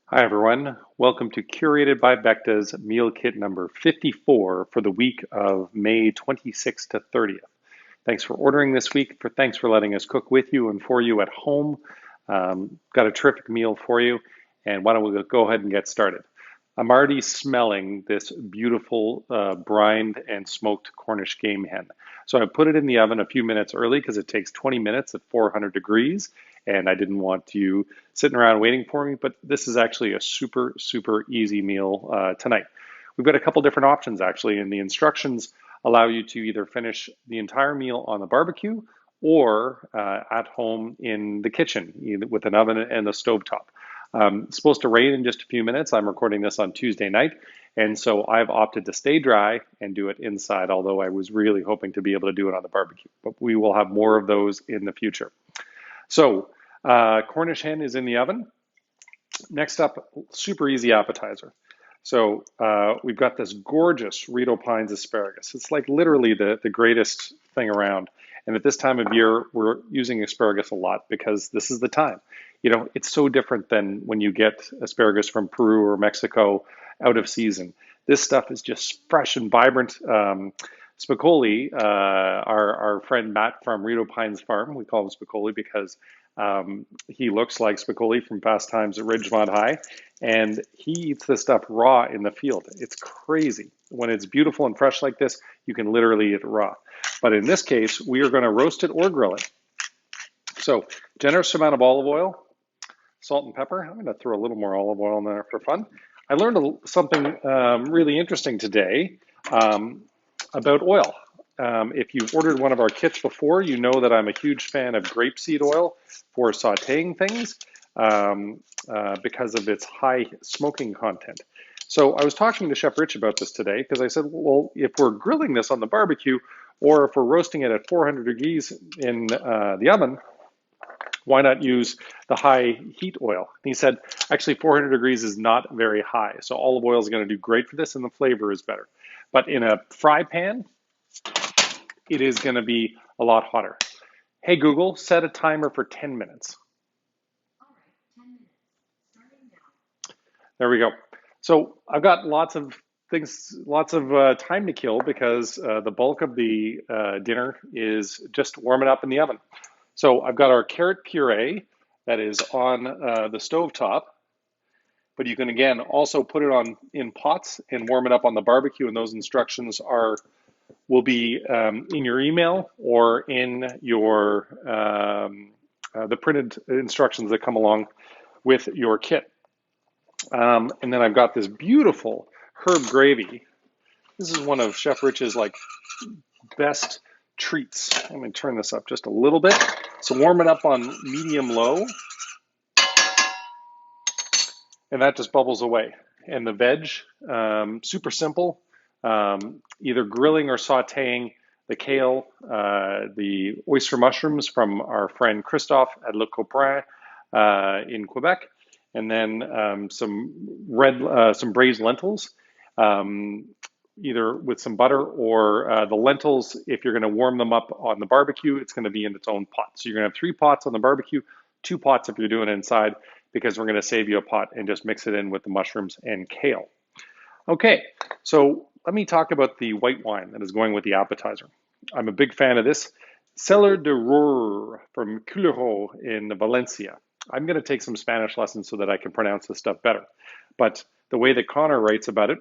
Hi everyone, welcome to Curated by Becta's Meal Kit number 54 for the week of May 26th to 30th. Thanks for ordering this week. Thanks for letting us cook with you and for you at home. Got a terrific meal for you, and why don't we go ahead and get started. I'm already smelling this beautiful brined and smoked Cornish game hen. So I put it in the oven a few minutes early because it takes 20 minutes at 400 degrees, and I didn't want you sitting around waiting for me, but this is actually a super, super easy meal tonight. We've got a couple different options actually, and the instructions allow you to either finish the entire meal on the barbecue or at home in the kitchen with an oven and a stovetop. It's supposed to rain in just a few minutes. I'm recording this on Tuesday night, and so I've opted to stay dry and do it inside, although I was really hoping to be able to do it on the barbecue. But we will have more of those in the future. So, Cornish hen is in the oven. Next up, super easy appetizer. So we've got this gorgeous Rito Pines asparagus. It's like literally the greatest thing around. And at this time of year, we're using asparagus a lot because this is the time. You know, it's so different than when you get asparagus from Peru or Mexico out of season. This stuff is just fresh and vibrant. Spicoli, our friend Matt from Rito Pines Farm, we call him Spicoli because he looks like Spicoli from Fast Times at Ridgemont High, and he eats this stuff raw in the field. It's crazy. When it's beautiful and fresh like this, you can literally eat it raw. But in this case, we are going to roast it or grill it. So, generous amount of olive oil, salt and pepper. I'm going to throw a little more olive oil in there for fun. I learned something really interesting today about oil. If you've ordered one of our kits before, you know that I'm a huge fan of grapeseed oil for sauteing things because of its high smoking content. So I was talking to Chef Rich about this today because I said, well, if we're grilling this on the barbecue or if we're roasting it at 400 degrees in the oven, why not use the high heat oil? And he said, actually 400 degrees is not very high. So olive oil is going to do great for this and the flavor is better. But in a fry pan, it is going to be a lot hotter. Hey Google, set a timer for 10 minutes. All right, 10 minutes. Starting now. There we go. So I've got lots of things, lots of time to kill because the bulk of the dinner is just warming up in the oven. So I've got our carrot puree that is on the stove top, but you can again also put it on in pots and warm it up on the barbecue, and those instructions will be in your email or in your the printed instructions that come along with your kit. And then I've got this beautiful herb gravy. This is one of Chef Rich's like best treats. Let me turn this up just a little bit. So warm it up on medium low, and that just bubbles away. And the veg, super simple. Either grilling or sauteing the kale, the oyster mushrooms from our friend Christophe at Le Copain in Quebec, and then some braised lentils, either with some butter or the lentils. If you're going to warm them up on the barbecue, it's going to be in its own pot. So you're going to have 3 pots on the barbecue, 2 pots if you're doing it inside, because we're going to save you a pot and just mix it in with the mushrooms and kale. Okay, so let me talk about the white wine that is going with the appetizer. I'm a big fan of this. Cellar de Roure from Culero in Valencia. I'm going to take some Spanish lessons so that I can pronounce this stuff better. But the way that Connor writes about it,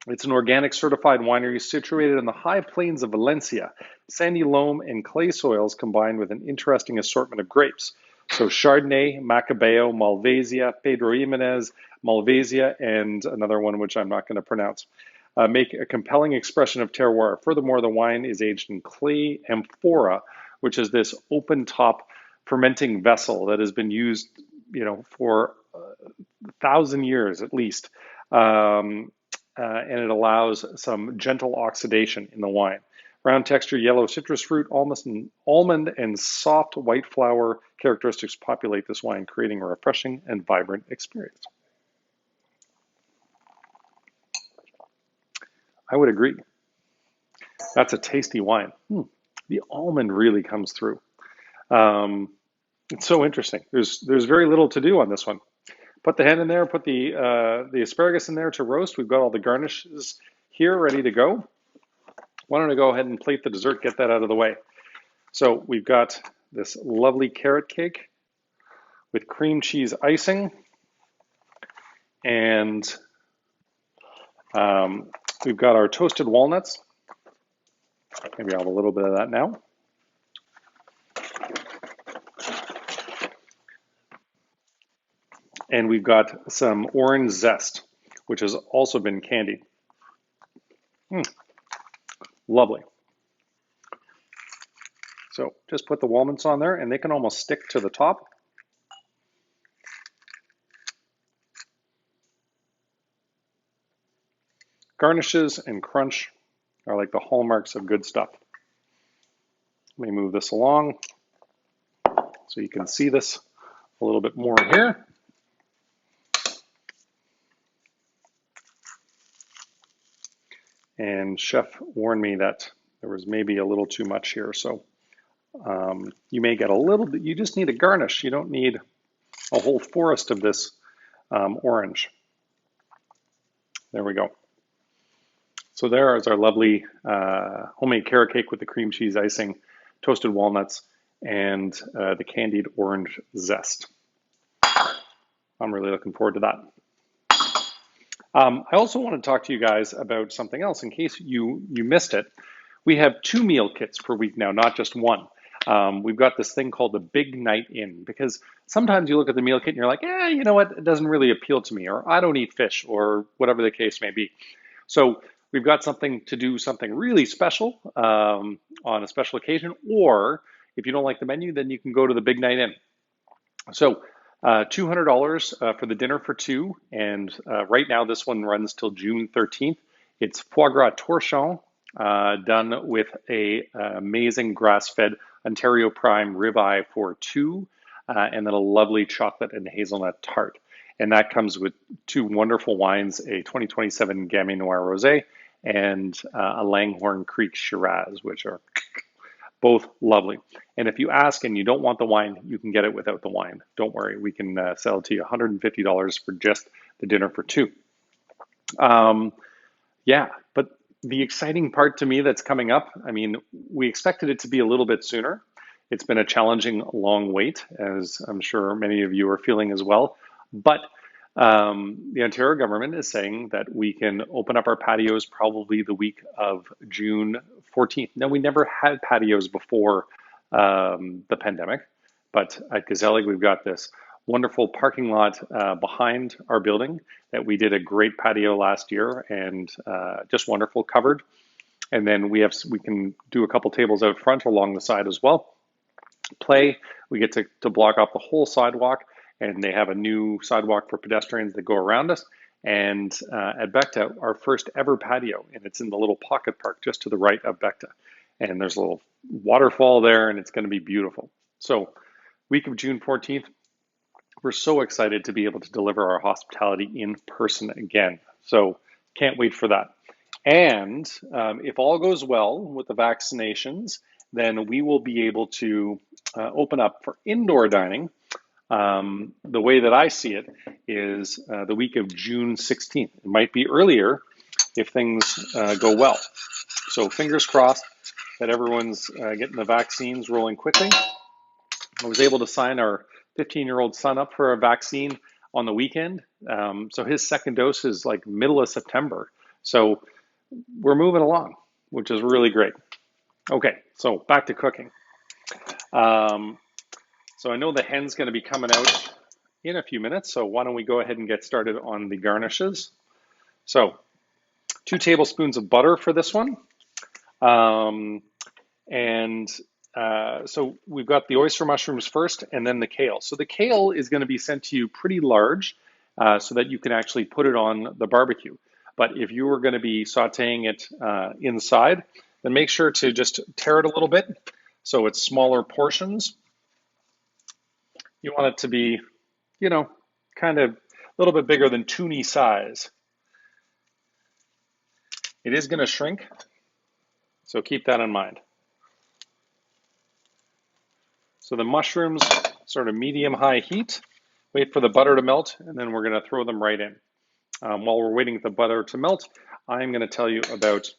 it's an organic certified winery situated in the high plains of Valencia. Sandy loam and clay soils combined with an interesting assortment of grapes. So Chardonnay, Macabeo, Malvasia, Pedro Jimenez, Malvasia, and another one which I'm not going to pronounce, make a compelling expression of terroir. Furthermore, the wine is aged in clay amphora, which is this open top fermenting vessel that has been used, for 1,000 years at least. And it allows some gentle oxidation in the wine. Round texture, yellow citrus fruit, almond and soft white flower characteristics populate this wine, creating a refreshing and vibrant experience. I would agree. That's a tasty wine. The almond really comes through. It's so interesting. There's very little to do on this one. put the hen in there, put the asparagus in there to roast. We've got all the garnishes here ready to go. Why don't I go ahead and plate the dessert, get that out of the way. So we've got this lovely carrot cake with cream cheese icing, and we've got our toasted walnuts. Maybe I'll have a little bit of that now. And we've got some orange zest, which has also been candied. Lovely. So just put the walnuts on there, and they can almost stick to the top. Garnishes and crunch are like the hallmarks of good stuff. Let me move this along so you can see this a little bit more here. And Chef warned me that there was maybe a little too much here, so you may get a little bit. You just need a garnish. You don't need a whole forest of this orange. There we go. So there is our lovely homemade carrot cake with the cream cheese icing, toasted walnuts, and the candied orange zest. I'm really looking forward to that. I also want to talk to you guys about something else in case you missed it. We have 2 meal kits per week now, not just one. We've got this thing called the Big Night In, because sometimes you look at the meal kit and you're like, you know what, it doesn't really appeal to me, or I don't eat fish, or whatever the case may be. So we've got something to do something really special on a special occasion, or if you don't like the menu, then you can go to the Big Night In. So $200 for the dinner for 2, and right now this one runs till June 13th. It's foie gras torchon done with a amazing grass-fed Ontario Prime ribeye for 2, and then a lovely chocolate and hazelnut tart. And that comes with 2 wonderful wines, a 2027 Gamay Noir Rosé and a Langhorne Creek Shiraz, which are both lovely. And if you ask and you don't want the wine, you can get it without the wine. Don't worry, we can sell it to you $150 for just the dinner for 2. Yeah, but the exciting part to me that's coming up, I mean, we expected it to be a little bit sooner. It's been a challenging, long wait, as I'm sure many of you are feeling as well. But the Ontario government is saying that we can open up our patios probably the week of June 14th. Now, we never had patios before the pandemic, but at Gazelle, we've got this wonderful parking lot behind our building that we did a great patio last year, and just wonderful, covered. And then we can do a couple tables out front along the side as well. We get to block off the whole sidewalk, and they have a new sidewalk for pedestrians that go around us. And at Becta, our first ever patio, and it's in the little pocket park just to the right of Becta. And there's a little waterfall there, and it's going to be beautiful. So week of June 14th, we're so excited to be able to deliver our hospitality in person again. So can't wait for that. And if all goes well with the vaccinations, then we will be able to open up for indoor dining. The way that I see it is the week of June 16th. It might be earlier if things go well. So fingers crossed that everyone's getting the vaccines rolling quickly. I was able to sign our 15-year-old son up for a vaccine on the weekend. So his second dose is like middle of September. So we're moving along, which is really great. Okay, so back to cooking. So I know the hen's going to be coming out in a few minutes, so why don't we go ahead and get started on the garnishes. So 2 tablespoons of butter for this one. So we've got the oyster mushrooms first, and then the kale. So the kale is going to be sent to you pretty large so that you can actually put it on the barbecue. But if you were going to be sauteing it inside, then make sure to just tear it a little bit so it's smaller portions. You want it to be, you know, kind of a little bit bigger than toonie size. It is going to shrink, so keep that in mind. So the mushrooms, sort of medium-high heat, Wait for the butter to melt, and then we're going to throw them right in. While we're waiting for the butter to melt, I'm going to tell you about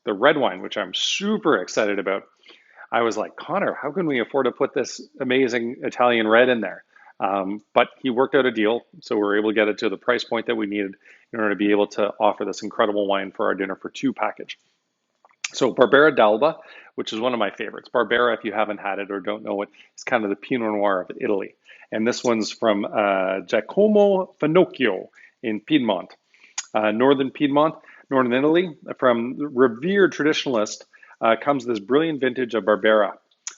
the red wine, which I'm super excited about. I was like, Connor, how can we afford to put this amazing Italian red in there? But he worked out a deal, so we were able to get it to the price point that we needed in order to be able to offer this incredible wine for our dinner for two package. So Barbera d'Alba, which is one of my favorites. Barbera, if you haven't had it or don't know it, is kind of the Pinot Noir of Italy. And this one's from Giacomo Finocchio in Piedmont, northern Piedmont, northern Italy. From revered traditionalist comes this brilliant vintage of Barbera.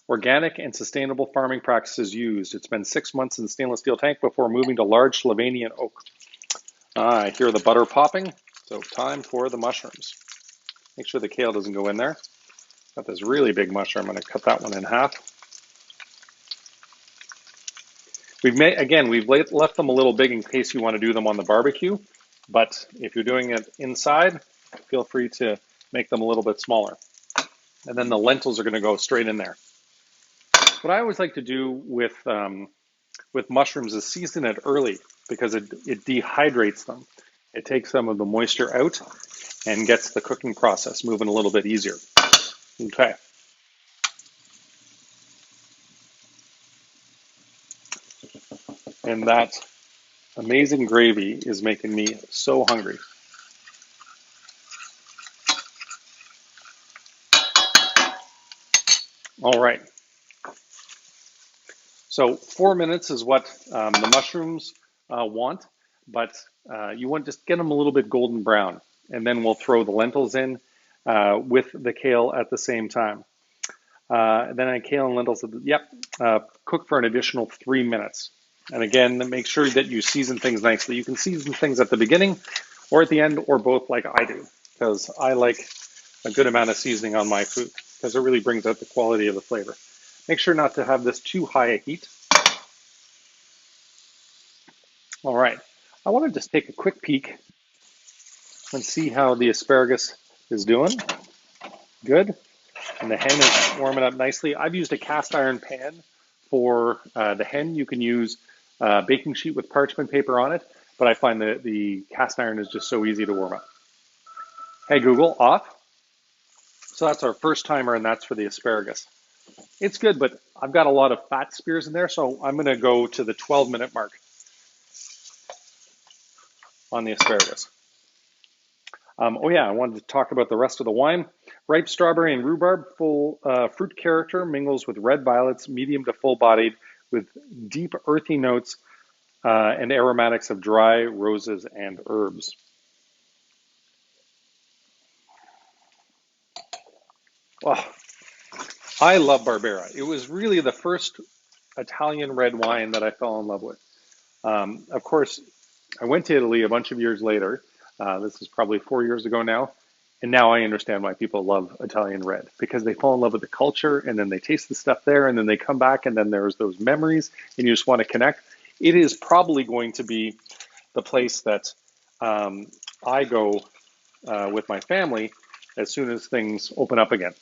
Organic and sustainable farming practices used. It's been 6 months in stainless steel tank before moving to large Slovenian oak. I hear the butter popping, so time for the mushrooms. Make sure the kale doesn't go in there. Got this really big mushroom. I'm going to cut that one in half. We've left them a little big in case you want to do them on the barbecue, but if you're doing it inside, feel free to make them a little bit smaller. And then the lentils are going to go straight in there. What I always like to do with mushrooms is season it early because it dehydrates them. It takes some of the moisture out and gets the cooking process moving a little bit easier. Okay. And that amazing gravy is making me so hungry. All right. So 4 minutes is what the mushrooms want, but you want to just get them a little bit golden brown. And then we'll throw the lentils in with the kale at the same time. Then kale and lentils, cook for an additional 3 minutes. And again, make sure that you season things nicely. You can season things at the beginning or at the end or both like I do, because I like a good amount of seasoning on my food because it really brings out the quality of the flavor. Make sure not to have this too high a heat. All right, I want to just take a quick peek and see how the asparagus is doing. Good. And the hen is warming up nicely. I've used a cast iron pan for the hen. You can use a baking sheet with parchment paper on it, but I find that the cast iron is just so easy to warm up. Hey Google, off. So that's our first timer, and that's for the asparagus. It's good, but I've got a lot of fat spears in there, so I'm going to go to the 12-minute mark on the asparagus. I wanted to talk about the rest of the wine. Ripe strawberry and rhubarb, full fruit character, mingles with red violets, medium to full-bodied, with deep earthy notes and aromatics of dry roses and herbs. Oh, I love Barbera. It was really the first Italian red wine that I fell in love with. Of course, I went to Italy a bunch of years later. This is probably 4 years ago now. And now I understand why people love Italian red, because they fall in love with the culture and then they taste the stuff there and then they come back and then there's those memories and you just want to connect. It is probably going to be the place that I go with my family as soon as things open up again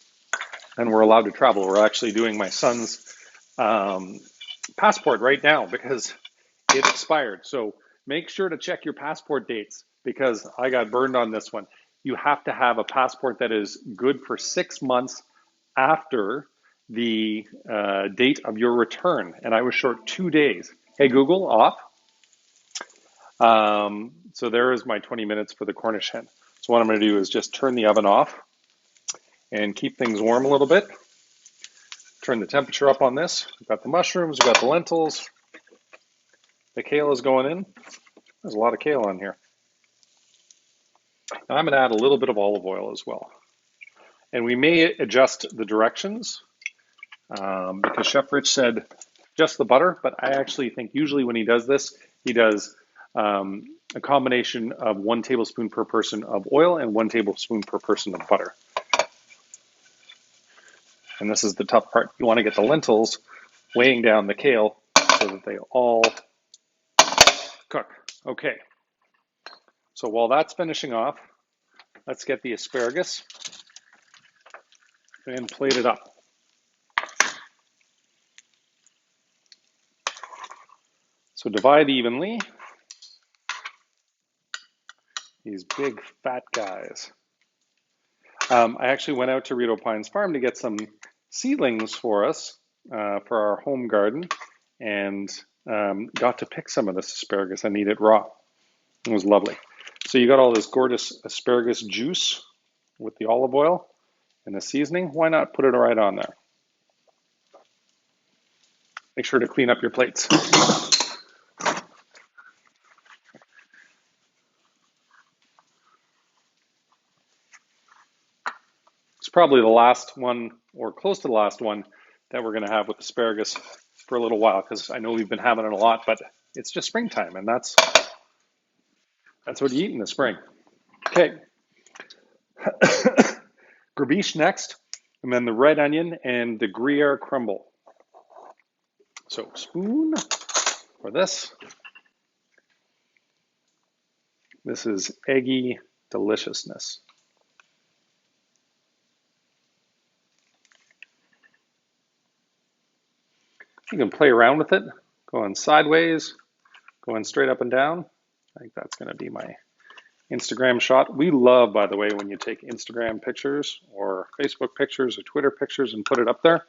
and we're allowed to travel. We're actually doing my son's passport right now because it expired. So make sure to check your passport dates because I got burned on this one. You have to have a passport that is good for 6 months after the date of your return. And I was short 2 days. Hey, Google, off. So there is my 20 minutes for the Cornish hen. So what I'm going to do is just turn the oven off and keep things warm a little bit. Turn the temperature up on this. We've got the mushrooms, we've got the lentils. The kale is going in. There's a lot of kale on here. And I'm going to add a little bit of olive oil as well. And we may adjust the directions because Chef Rich said just the butter, but I actually think usually when he does this, he does a combination of 1 tablespoon per person of oil and 1 tablespoon per person of butter. And this is the tough part. You want to get the lentils weighing down the kale so that they all cook. Okay. So while that's finishing off, let's get the asparagus and plate it up. So divide evenly. These big fat guys. I actually went out to Rito Pines Farm to get some seedlings for us for our home garden, and got to pick some of this asparagus and eat it raw. It was lovely. So you got all this gorgeous asparagus juice with the olive oil and the seasoning. Why not put it right on there? Make sure to clean up your plates. It's probably the last one, or close to the last one, that we're going to have with asparagus for a little while, because I know we've been having it a lot, but it's just springtime, and that's what you eat in the spring. Okay. Gribiche next, and then the red onion and the Gruyere Crumble. So spoon for this. This is eggy deliciousness. You can play around with it, going sideways, going straight up and down. I think that's going to be my Instagram shot. We love, by the way, when you take Instagram pictures or Facebook pictures or Twitter pictures and put it up there,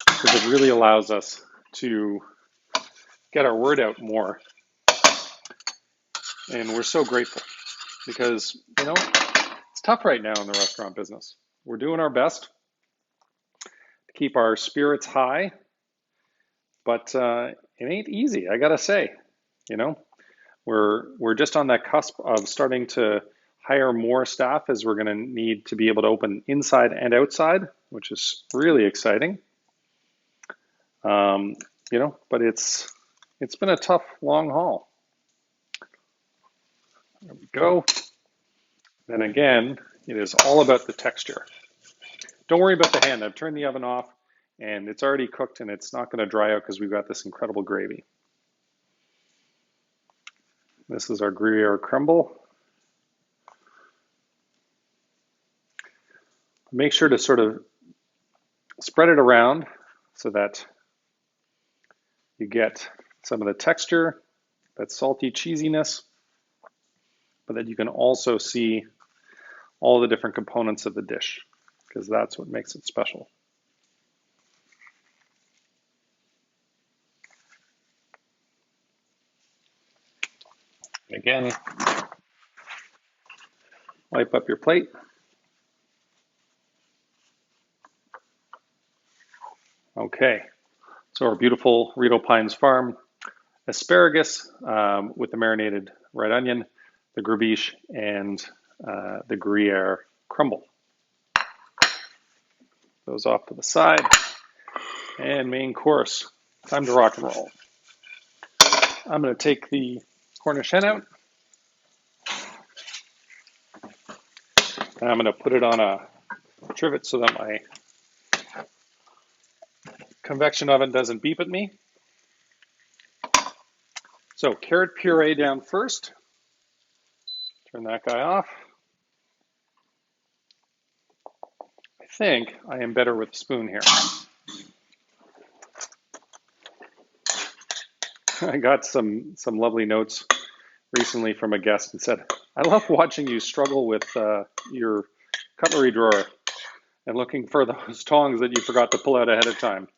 because it really allows us to get our word out more. And we're so grateful because, it's tough right now in the restaurant business. We're doing our best to keep our spirits high, but it ain't easy, I gotta say. We're just on that cusp of starting to hire more staff, as we're going to need to be able to open inside and outside, which is really exciting. But it's been a tough, long haul. There we go. Then again, it is all about the texture. Don't worry about the hand. I've turned the oven off, and it's already cooked, and it's not going to dry out because we've got this incredible gravy. This is our Gruyere Crumble. Make sure to sort of spread it around so that you get some of the texture, that salty cheesiness, but that you can also see all the different components of the dish, because that's what makes it special. Again, wipe up your plate. Okay, so our beautiful Rito Pines Farm asparagus with the marinated red onion, the Gribiche, and the Gruyere Crumble. Those off to the side. And main course, time to rock and roll. I'm going to take the Cornish hen out. And I'm going to put it on a trivet so that my convection oven doesn't beep at me. So carrot puree down first. Turn that guy off. I think I am better with a spoon here. I got some lovely notes recently from a guest and said, I love watching you struggle with your cutlery drawer and looking for those tongs that you forgot to pull out ahead of time.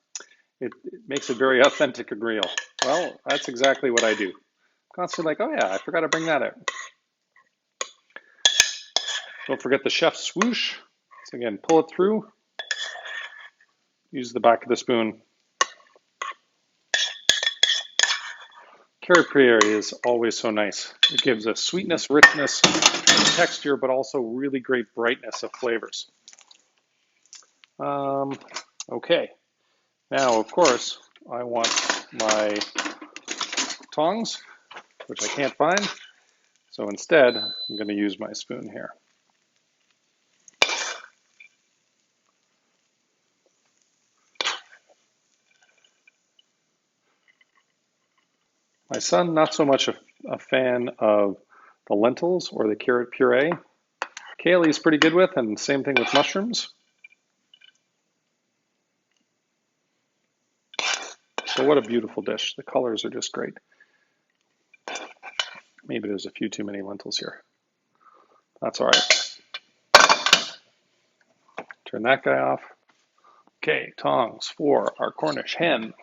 It makes it very authentic and real. Well, that's exactly what I do. Constantly like, oh yeah, I forgot to bring that out. Don't forget the chef's swoosh. So again, pull it through. Use the back of the spoon. Carrot puree is always so nice. It gives a sweetness, richness, texture, but also really great brightness of flavors. Okay. Now, of course, I want my tongs, which I can't find. So instead, I'm going to use my spoon here. My son, not so much a fan of the lentils or the carrot puree. Kale he's pretty good with, and same thing with mushrooms. So what a beautiful dish. The colors are just great. Maybe there's a few too many lentils here. That's all right. Turn that guy off. Okay, tongs for our Cornish hen.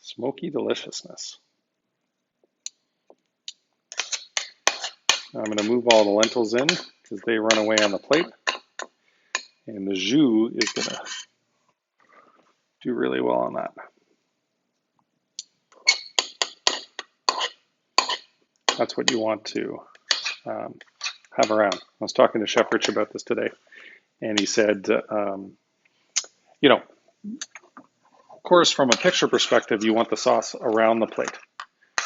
Smoky deliciousness. Now I'm going to move all the lentils in because they run away on the plate. And the jus is going to do really well on that. That's what you want to have around. I was talking to Chef Rich about this today, and he said, you know, of course, from a picture perspective, you want the sauce around the plate.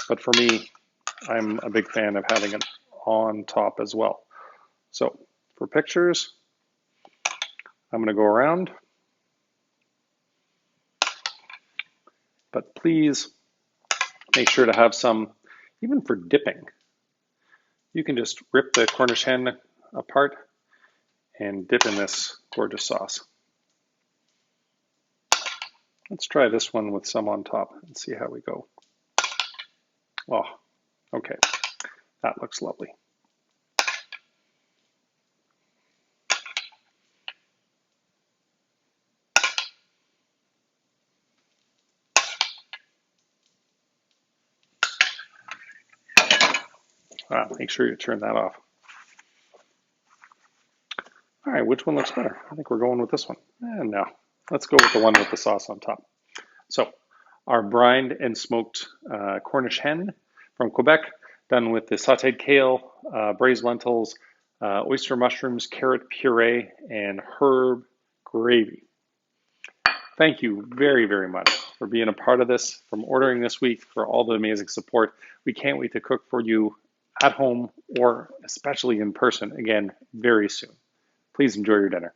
But for me, I'm a big fan of having it on top as well. So for pictures, I'm going to go around. But please make sure to have some, even for dipping. You can just rip the Cornish hen apart and dip in this gorgeous sauce. Let's try this one with some on top and see how we go. Oh, okay. That looks lovely. Make sure you turn that off. All right, which one looks better? I think we're going with this one. No, let's go with the one with the sauce on top. So our brined and smoked Cornish hen from Quebec, done with the sauteed kale, braised lentils, oyster mushrooms, carrot puree, and herb gravy. Thank you very, very much for being a part of this, from ordering this week, for all the amazing support. We can't wait to cook for you at home or especially in person again very soon. Please enjoy your dinner.